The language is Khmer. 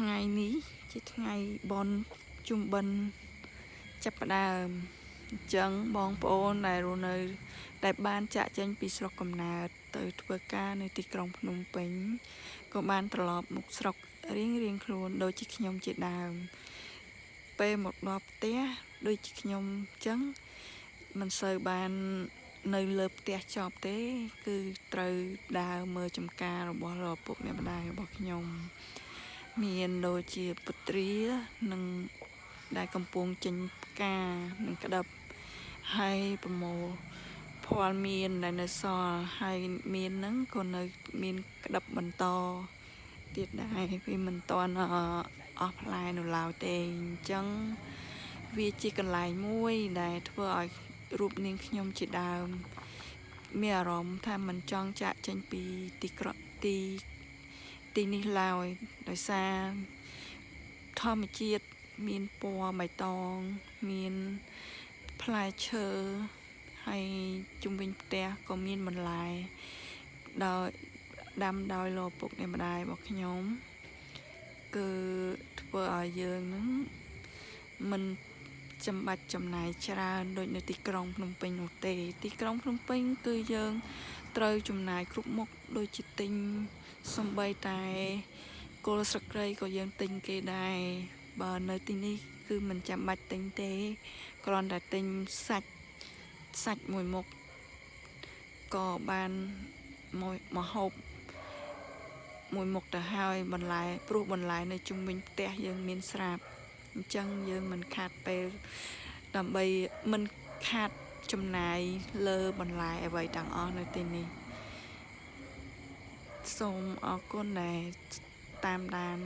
ថ្ងៃនេះជាថ្ងៃបន់ជុំបិណ្ឌចាប់ផ្ដើមអញ្ចឹងបងប្អូនដែលរស់នៅដែលបានចាក់ចេញពីស្រុកកំណើតទៅធ្វើការនៅទីក្រុងភ្នំពេញក៏បានត្រឡប់មកស្រុករៀងខ្លួនដូចជាខ្ញុំជាដើមពេលមកដល់ផ្ទះដូចជាខ្ញុំអញ្ចឹងមិនសូវបាននៅលើផ្ទះចប់ទេគឺត្រូវដើរមើលចំការរបស់ឪពុកអ្នកម្ដាយរបស់ខ្ញុំមានដូចជាពុត្រានិងដែលកំពុងចេញផ្កានិងក្តឹបហើយប្រមូលផលមានដែលនៅសល់ហើយមានហ្នឹងក៏នៅមានក្តឹបបន្តទៀតដែរវាមិនតាន់អស់ផ្លែនៅឡើយទេអញ្ចឹងវាជាកន្លែងមួយដែលធ្វើឲ្យរូបនាងខ្ញុំជាដើមមានអារម្មណ៍ថាមិនចង់ចាក់ចេញពីទីនេះឡើយដោយសារធម្មជាតិមានពណ៌បៃតងមានផ្លែឈើហើយជុំវិញផ្ទះក៏មានបន្លែដោយដាំដោយលោកពុកអ្នកម្ដាយរបស់ខ្ញុំគឺធ្វើឲ្យយើងនឹងមិនចាំបាច់ចំណាយច្រើនដូចនៅទីក្រុងភ្នំពេញនោះទេទីក្រុងភ្នំពេញគឺយើងត្រូវចំណាយគ្រប់មុខដូចជាទិញសំបីតែគល់ស្លឹកគ្រៃក៏យើងទិញគេដែរបើនៅទីនេះគឺមិនចាំបាច់ទិញទេគ្រាន់តែទិញសាច់មួយមុខក៏បានមកហូបមួយមុខទៅហើយបន្លែព្រោះបន្លែនៅជុំវិញផ្ទះយើងមានស្រាប់អញ្ចឹងយើងមិនខាតពេលដើម្បីមិនខាតចំណាយលើបន្លែអ្វីទាំងអស់នៅទីនេះសូមអរគុណដែលតាមដាន